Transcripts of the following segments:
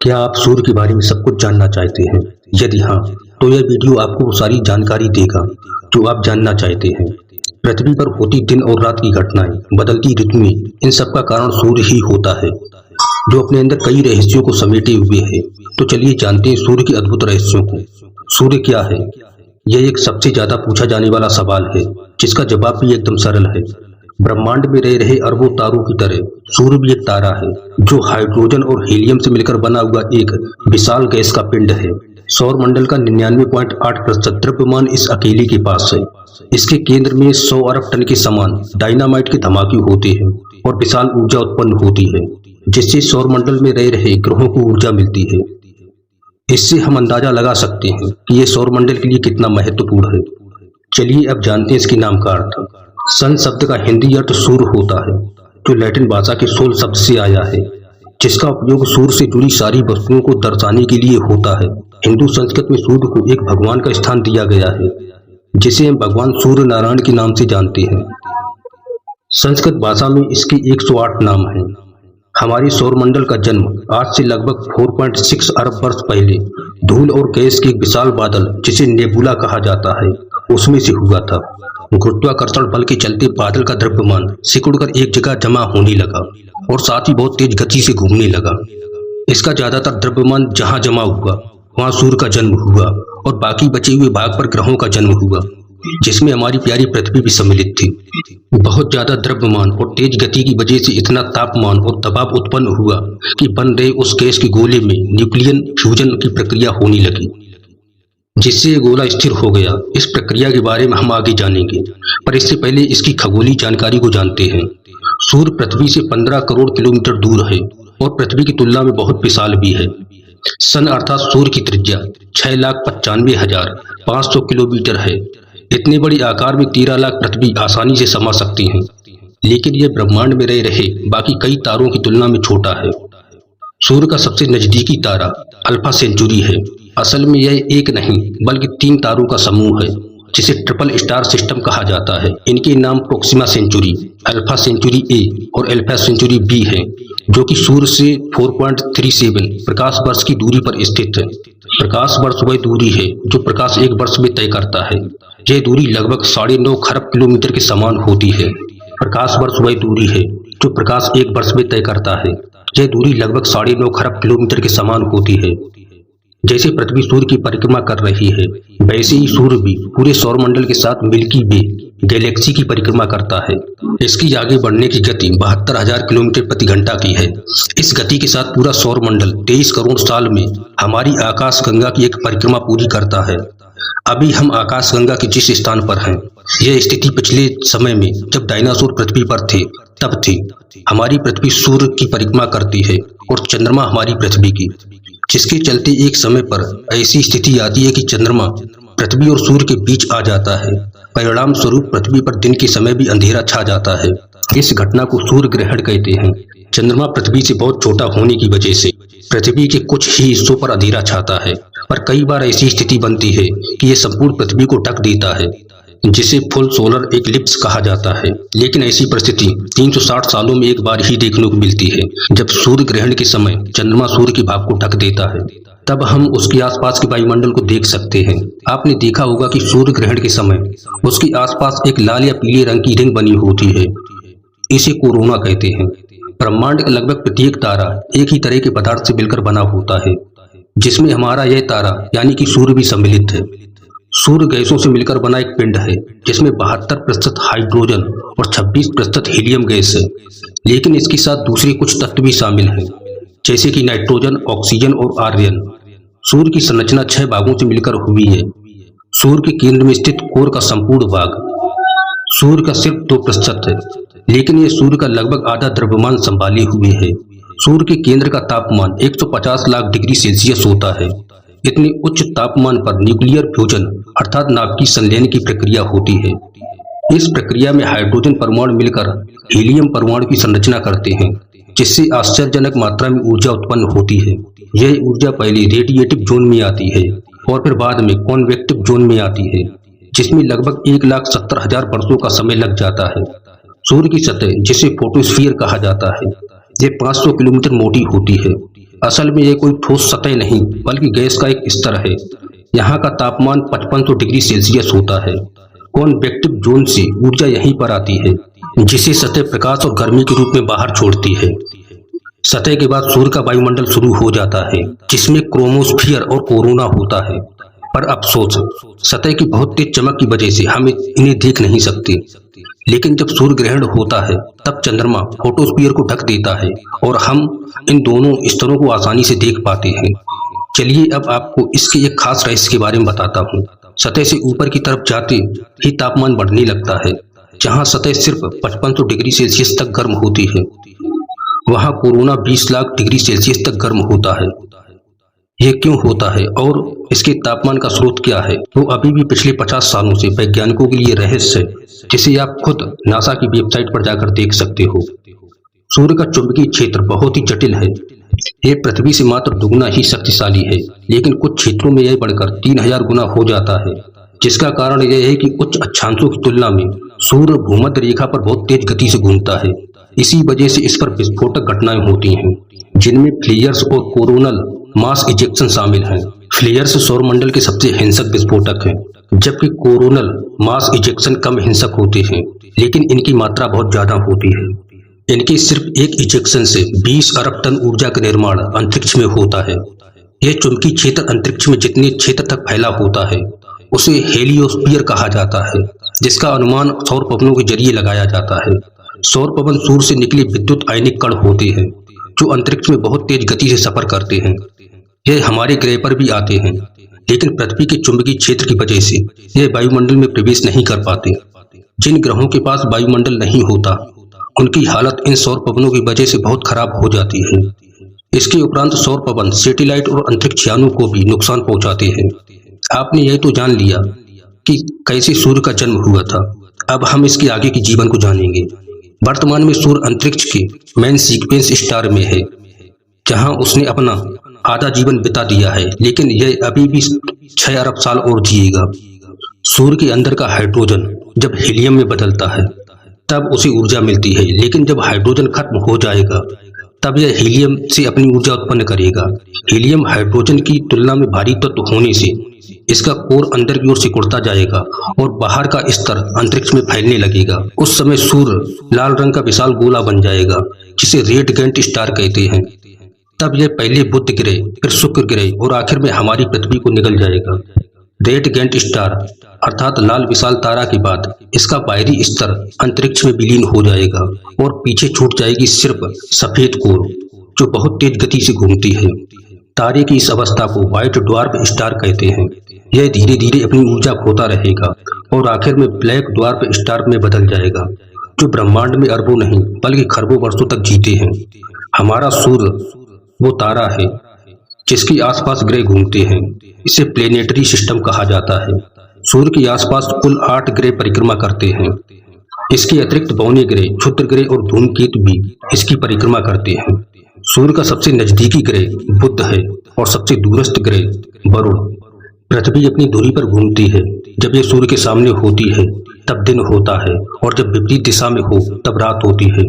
क्या आप सूर्य के बारे में सब कुछ जानना चाहते हैं? यदि हाँ, तो यह वीडियो आपको वो सारी जानकारी देगा जो आप जानना चाहते हैं। पृथ्वी पर होती दिन और रात की घटनाएं, बदलती ऋतुएं, इन सब का कारण सूर्य ही होता है, जो अपने अंदर कई रहस्यों को समेटे हुए है। तो चलिए जानते हैं सूर्य के अद्भुत रहस्यों को। सूर्य क्या है? यह एक सबसे ज्यादा पूछा जाने वाला सवाल है, जिसका जवाब भी एकदम सरल है। ब्रह्मांड में रह रहे अरबों तारों की तरह सूर्य भी एक तारा है, जो हाइड्रोजन और हीलियम से मिलकर बना हुआ एक विशाल गैस का पिंड है। सौर मंडल का 99.8% द्रव्यमान इस अकेले के पास है। इसके केंद्र में 100 अरब टन के समान डायनामाइट के धमाके होते हैं और विशाल ऊर्जा उत्पन्न होती है, जिससे सौर मंडल में रह रहे ग्रहों को ऊर्जा मिलती है। इससे हम अंदाजा लगा सकते हैं कि यह सौर मंडल के लिए कितना महत्वपूर्ण है। चलिए अब जानते हैं इसके नाम का अर्थ। सन शब्द का हिंदी अर्थ सूर्य होता है, जो लैटिन भाषा के सोल शब्द से आया है, जिसका उपयोग सूर्य से जुड़ी सारी वस्तुओं को दर्शाने के लिए होता है। हिंदू संस्कृत में सूर्य को एक भगवान का स्थान दिया गया है, जिसे हम भगवान सूर्य नारायण के नाम से जानते हैं। संस्कृत भाषा में इसके 108 नाम हैं। हमारे सौरमंडल का जन्म आज से लगभग 4.6 अरब वर्ष पहले धूल और गैस के एक विशाल बादल, जिसे नेबुला कहा जाता है, उसमें से हुआ था। गुरुत्वाकर्षण बल के चलते बादल का द्रव्यमान सिकुड़कर एक जगह जमा होने लगा और साथ ही बहुत तेज गति से घूमने लगा। इसका ज्यादातर द्रव्यमान जहां जमा हुआ, वहां सूर्य का जन्म हुआ और बाकी बचे हुए भाग पर ग्रहों का जन्म हुआ, जिसमें हमारी प्यारी पृथ्वी भी सम्मिलित थी। बहुत ज्यादा द्रव्यमान और तेज गति की वजह से इतना तापमान और दबाव उत्पन्न हुआ कि बन रहे उस गैस के गोले में न्यूक्लियन फ्यूजन की प्रक्रिया होने लगी, जिससे ये गोला स्थिर हो गया। इस प्रक्रिया के बारे में हम आगे जानेंगे, पर इससे पहले इसकी खगोलीय जानकारी को जानते हैं। सूर्य पृथ्वी से 15 करोड़ किलोमीटर दूर है और पृथ्वी की तुलना में बहुत विशाल भी है। सन अर्थात सूर्य की त्रिज्या 6,95,500 किलोमीटर है। इतने बड़ी आकार में 13 लाख पृथ्वी आसानी से समा सकती हैं, लेकिन यह ब्रह्मांड में रह रहे बाकी कई तारों की तुलना में छोटा है। सूर्य का सबसे नजदीकी तारा अल्फा सेंचुरी है। असल में यह एक नहीं बल्कि 3 तारों का समूह है, जिसे ट्रिपल स्टार सिस्टम कहा जाता है। इनके नाम Proxima Centauri, Alpha Centauri A और अल्फा सेंचुरी बी है, जो कि सूर्य से 4.37 प्रकाश वर्ष की दूरी पर स्थित है। प्रकाश वर्ष वह दूरी है जो प्रकाश एक वर्ष में तय करता है। यह दूरी लगभग 9.5 खरब किलोमीटर के समान होती है। प्रकाश वर्ष वह दूरी है जो प्रकाश एक वर्ष में तय करता है। यह दूरी लगभग 9.5 खरब किलोमीटर के समान होती है। जैसे पृथ्वी सूर्य की परिक्रमा कर रही है, वैसे ही सूर्य भी पूरे सौरमंडल के साथ मिल्की वे गैलेक्सी की परिक्रमा करता है। इसकी आगे बढ़ने की गति 72,000 किलोमीटर प्रति घंटा की है। इस गति के साथ पूरा सौरमंडल 23 करोड़ साल में हमारी आकाश गंगा की एक परिक्रमा पूरी करता है। अभी हम आकाश गंगा के जिस स्थान पर हैं, यह स्थिति पिछले समय में जब डायनासोर पृथ्वी पर थे तब थी। हमारी पृथ्वी सूर्य की परिक्रमा करती है और चंद्रमा हमारी पृथ्वी की, जिसके चलते एक समय पर ऐसी स्थिति आती है कि चंद्रमा पृथ्वी और सूर्य के बीच आ जाता है। परिणाम स्वरूप पृथ्वी पर दिन के समय भी अंधेरा छा जाता है। इस घटना को सूर्य ग्रहण कहते हैं। चंद्रमा पृथ्वी से बहुत छोटा होने की वजह से पृथ्वी के कुछ ही हिस्सों पर अंधेरा छाता है, पर कई बार ऐसी स्थिति बनती है कि यह संपूर्ण पृथ्वी को ढक देता है, जिसे फुल सोलर एक्लिप्स कहा जाता है। लेकिन ऐसी परिस्थिति 360 सालों में एक बार ही देखने को मिलती है, जब सूर्य ग्रहण के समय चंद्रमा सूर्य के भाग को ढक देता है। तब हम उसके आसपास के वायुमंडल को देख सकते हैं। आपने देखा होगा कि सूर्य ग्रहण के समय उसके आसपास एक लाल या पीले रंग की रिंग बनी होती है। इसे कोरोना कहते हैं। ब्रह्मांड का लगभग प्रत्येक तारा एक ही तरह के पदार्थ से मिलकर बना होता है, जिसमें हमारा यह तारा यानी कि सूर्य भी सम्मिलित है। सूर्य गैसों से मिलकर बना एक पिंड है, जिसमें 72% हाइड्रोजन और 26% हीलियम गैस है। लेकिन इसके साथ दूसरे कुछ तत्व भी शामिल हैं, जैसे कि नाइट्रोजन, ऑक्सीजन और आर्यन। सूर्य की संरचना 6 भागों से मिलकर हुई है। सूर्य के केंद्र में स्थित कोर का संपूर्ण भाग सूर्य का सिर्फ 2% है, लेकिन यह सूर्य का लगभग आधा द्रव्यमान संभाले हुए है। सूर्य के केंद्र का तापमान 150 लाख डिग्री सेल्सियस होता है। इतने उच्च तापमान पर न्यूक्लियर फ्यूजन अर्थात नाभिकीय संलयन की प्रक्रिया होती है। इस प्रक्रिया में हाइड्रोजन परमाणु मिलकर हीलियम परमाणु की संरचना करते हैं, जिससे आश्चर्यजनक मात्रा में ऊर्जा उत्पन्न होती है। यह ऊर्जा पहले रेडिएटिव जोन में आती है और फिर बाद में कॉन्वेक्टिव जोन में आती है, जिसमें लगभग 1,70,000 वर्षों का समय लग जाता है। सूर्य की सतह, जिसे फोटोस्फीयर कहा जाता है, यह 500 किलोमीटर मोटी होती है। असल में ये कोई ठोस सतह नहीं बल्कि गैस का एक स्तर है। यहाँ का तापमान 5500 डिग्री सेल्सियस होता है। कॉन्वेक्टिव जोन से ऊर्जा यहीं पर आती है, जिसे सतह प्रकाश और गर्मी के रूप में बाहर छोड़ती है। सतह के बाद सूर्य का वायुमंडल शुरू हो जाता है, जिसमें क्रोमोस्फियर और कोरोना होता है। पर अफसोस, सतह की बहुत तेज चमक की वजह से हम इन्हें देख नहीं सकते। लेकिन जब सूर्य ग्रहण होता है तब चंद्रमा फोटोस्फीयर को ढक देता है और हम इन दोनों स्तरों को आसानी से देख पाते हैं। चलिए अब आपको इसके एक खास रहस्य के बारे में बताता हूँ। सतह से ऊपर की तरफ जाते ही तापमान बढ़ने लगता है। जहाँ सतह सिर्फ 5500 डिग्री सेल्सियस तक गर्म होती है, वहाँ कोरोना 20 लाख डिग्री सेल्सियस तक गर्म होता है। यह क्यों होता है और इसके तापमान का स्रोत क्या है, वो अभी भी पिछले 50 सालों से वैज्ञानिकों के लिए रहस्य है, जिसे आप खुद नासा की वेबसाइट पर जाकर देख सकते हो। सूर्य का चुंबकीय क्षेत्र बहुत ही जटिल है। यह पृथ्वी से मात्र दुगुना ही शक्तिशाली है, लेकिन कुछ क्षेत्रों में यह बढ़कर 3000 गुना हो जाता है। जिसका कारण यह है कि उच्च अक्षांशों की तुलना में सूर्य भूमध्य रेखा पर बहुत तेज गति से घूमता है। इसी वजह से इस पर विस्फोटक घटनाएं होती हैं, जिनमें फ्लेयर्स और कोरोनल मास इजेक्शन शामिल हैं। फ्लेयर्स सौरमंडल के सबसे हिंसक विस्फोटक हैं, जबकि कोरोनल मास इजेक्शन कम हिंसक होते हैं, लेकिन इनकी मात्रा बहुत ज्यादा होती है। इनके सिर्फ एक इजेक्शन से 20 अरब टन ऊर्जा का निर्माण अंतरिक्ष में होता है। यह चुंबकीय क्षेत्र अंतरिक्ष में जितने क्षेत्र तक फैला होता है, उसे हेलियोस्फीयर कहा जाता है, जिसका अनुमान सौर पवनों के जरिए लगाया जाता है। सौर पवन सूर्य से निकले विद्युत आयनिक कण होते हैं, जो अंतरिक्ष में बहुत तेज गति से सफर करते हैं। यह हमारे ग्रह पर भी आते हैं, लेकिन पृथ्वी के चुंबकीय क्षेत्र की वजह से यह वायुमंडल में प्रवेश नहीं कर पाते। जिन ग्रहों के पास वायुमंडल नहीं होता, उनकी हालत इन सौर पवनों की वजह से बहुत खराब हो जाती है। इसके उपरांत सौर पवन सैटेलाइट और अंतरिक्ष यानों को भी नुकसान पहुंचाते हैं। आपने यह तो जान लिया कि कैसे सूर्य का जन्म हुआ था। अब हम इसके आगे के जीवन को जानेंगे। वर्तमान में सूर्य अंतरिक्ष के मेन सीक्वेंस स्टार में है, जहां उसने अपना आधा जीवन बिता दिया है, लेकिन यह अभी भी 6 अरब साल और जिएगा। सूर्य के अंदर का हाइड्रोजन जब हीलियम में बदलता है तब उसे ऊर्जा मिलती है, लेकिन जब हाइड्रोजन खत्म हो जाएगा तब यह हीलियम से अपनी ऊर्जा उत्पन्न करेगा। हीलियम हाइड्रोजन की तुलना में भारी तत्व होने से इसका कोर अंदर की ओर सिकुड़ता जाएगा और बाहर का स्तर अंतरिक्ष में फैलने लगेगा। उस समय सूर्य लाल रंग का विशाल गोला बन जाएगा, जिसे रेड गैंट स्टार कहते हैं। तब यह पहले बुध ग्रह, फिर शुक्र ग्रह और आखिर में हमारी पृथ्वी को निगल जाएगा। रेड गैंट स्टार अर्थात लाल विशाल तारा के बाद इसका बाहरी स्तर अंतरिक्ष में विलीन हो जाएगा और पीछे छूट जाएगी सिर्फ सफेद कोर, जो बहुत तेज गति से घूमती है। तारे की इस अवस्था को व्हाइट ड्वार्फ स्टार कहते हैं। यह धीरे धीरे अपनी ऊर्जा खोता रहेगा और आखिर में ब्लैक ड्वार्फ स्टार में बदल जाएगा, जो ब्रह्मांड में अरबों नहीं बल्कि खरबों वर्षों तक जीते हैं। हमारा सूर्य वो तारा है जिसके आसपास ग्रह घूमते हैं। इसे प्लेनेटरी सिस्टम कहा जाता है। सूर्य के आसपास कुल 8 ग्रह परिक्रमा करते हैं। इसके अतिरिक्त बौने ग्रह, क्षुद्र ग्रह और धूमकेतु भी इसकी परिक्रमा करते हैं। सूर्य का सबसे नजदीकी ग्रह बुध है और सबसे दूरस्थ ग्रह वरुण। पृथ्वी अपनी धुरी पर घूमती है। जब यह सूर्य के सामने होती है तब दिन होता है और जब विपरीत दिशा में हो तब रात होती है।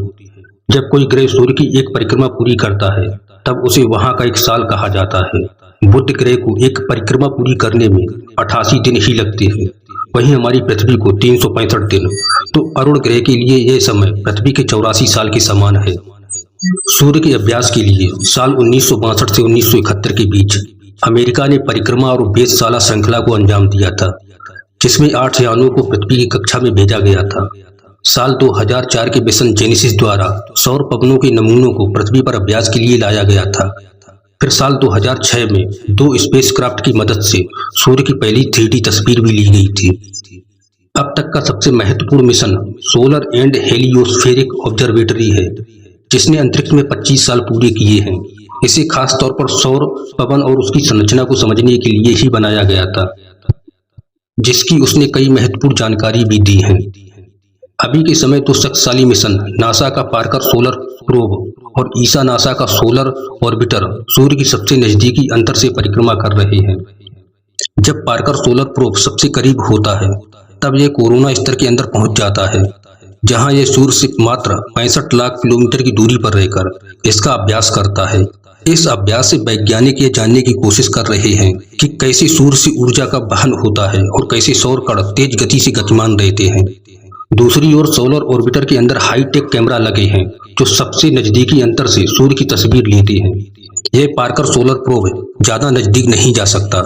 जब कोई ग्रह सूर्य की एक परिक्रमा पूरी करता है तब उसे वहां का एक साल कहा जाता है। बुध ग्रह को एक परिक्रमा पूरी करने में 88 दिन ही लगते हैं, वहीं हमारी पृथ्वी को 365 दिन। तो अरुण ग्रह के लिए यह समय पृथ्वी के 84 साल के समान है। सूर्य के अभ्यास के लिए साल 1962 से 1971 के बीच अमेरिका ने परिक्रमा और वेधशाला श्रृंखला को अंजाम दिया था, जिसमें 8 यानों को पृथ्वी की कक्षा में भेजा गया था। साल 2004 के मिशन जेनेसिस द्वारा सौर पवनों के नमूनों को पृथ्वी पर अभ्यास के लिए लाया गया था। फिर साल 2006 में 2 स्पेसक्राफ्ट की मदद से सूर्य की पहली 3D तस्वीर भी ली गई थी। अब तक का सबसे महत्वपूर्ण मिशन सोलर एंड हेलियोस्फेरिक ऑब्जर्वेटरी है, जिसने अंतरिक्ष में 25 साल पूरे किए हैं। इसे खास तौर पर सौर पवन और उसकी संरचना को समझने के लिए ही बनाया गया था, जिसकी उसने कई महत्वपूर्ण जानकारी भी दी है। अभी के समय 2 शक्तिशाली मिशन नासा का पार्कर सोलर प्रोब और ईसा नासा का सोलर ऑर्बिटर सूर्य की सबसे नजदीकी अंतर से परिक्रमा कर रहे हैं। जब पार्कर सोलर प्रोब सबसे करीब होता है तब यह कोरोना स्तर के अंदर पहुंच जाता है, जहां यह सूर्य से मात्र 65 लाख किलोमीटर की दूरी पर रहकर इसका अभ्यास करता है। इस अभ्यास से वैज्ञानिक ये जानने की कोशिश कर रहे हैं कि कैसे सूर्य से ऊर्जा का वहन होता है और कैसे सौर कण तेज गति से गतिमान रहते हैं। दूसरी ओर सोलर ऑर्बिटर के अंदर हाईटेक कैमरा लगे हैं जो सबसे नजदीकी अंतर से सूर्य की तस्वीर लेते हैं। यह पार्कर सोलर प्रोब ज्यादा नजदीक नहीं जा सकता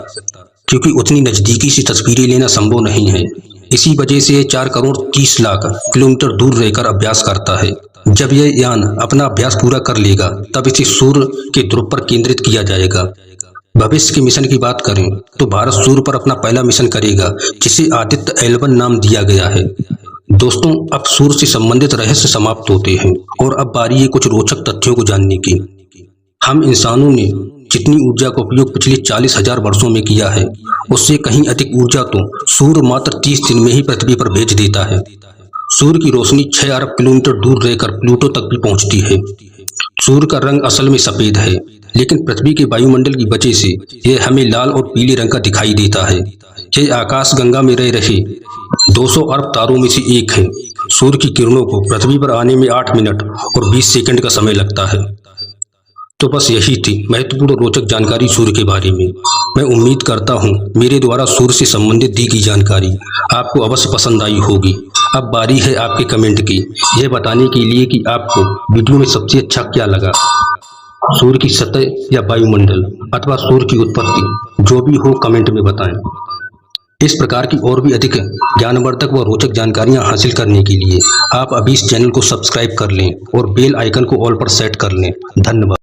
क्योंकि उतनी नजदीकी से तस्वीरें लेना संभव नहीं है। इसी वजह से यह 4 करोड़ 30 लाख किलोमीटर दूर रहकर अभ्यास करता है। जब यह यान अपना अभ्यास पूरा कर लेगा तब इसे सूर्य के ध्रुव पर केंद्रित किया जाएगा। भविष्य के मिशन की बात करें तो भारत सूर्य पर अपना पहला मिशन करेगा जिसे आदित्य L1 नाम दिया गया है। दोस्तों, अब सूर्य से संबंधित रहस्य समाप्त होते हैं और अब बारी है कुछ रोचक तथ्यों को जानने की। हम इंसानों ने जितनी ऊर्जा का उपयोग पिछले 40,000 वर्षों में किया है उससे कहीं अधिक ऊर्जा तो सूर्य मात्र 30 दिन में ही पृथ्वी पर भेज देता है। सूर्य की रोशनी 6 अरब किलोमीटर दूर रहकर प्लूटो तक भी पहुंचती है। सूर्य का रंग असल में सफेद है, लेकिन पृथ्वी के वायुमंडल की वजह से यह हमें लाल और पीले रंग का दिखाई देता है। यह आकाशगंगा में रह रहे 200 अरब तारों में से एक है। सूर्य की किरणों को पृथ्वी पर आने में 8 मिनट और 20 सेकंड का समय लगता है। तो बस यही थी महत्वपूर्ण और रोचक जानकारी सूर्य के बारे में। मैं उम्मीद करता हूँ मेरे द्वारा सूर्य से संबंधित दी गई जानकारी आपको अवश्य पसंद आई होगी। अब बारी है आपके कमेंट की, यह बताने के लिए कि आपको वीडियो में सबसे अच्छा क्या लगा, सूर्य की सतह या वायुमंडल अथवा सूर्य की उत्पत्ति। जो भी हो कमेंट में बताएं। इस प्रकार की और भी अधिक ज्ञानवर्धक व रोचक जानकारियां हासिल करने के लिए आप अभी इस चैनल को सब्सक्राइब कर लें और बेल आइकन को ऑल पर सेट कर लें। धन्यवाद।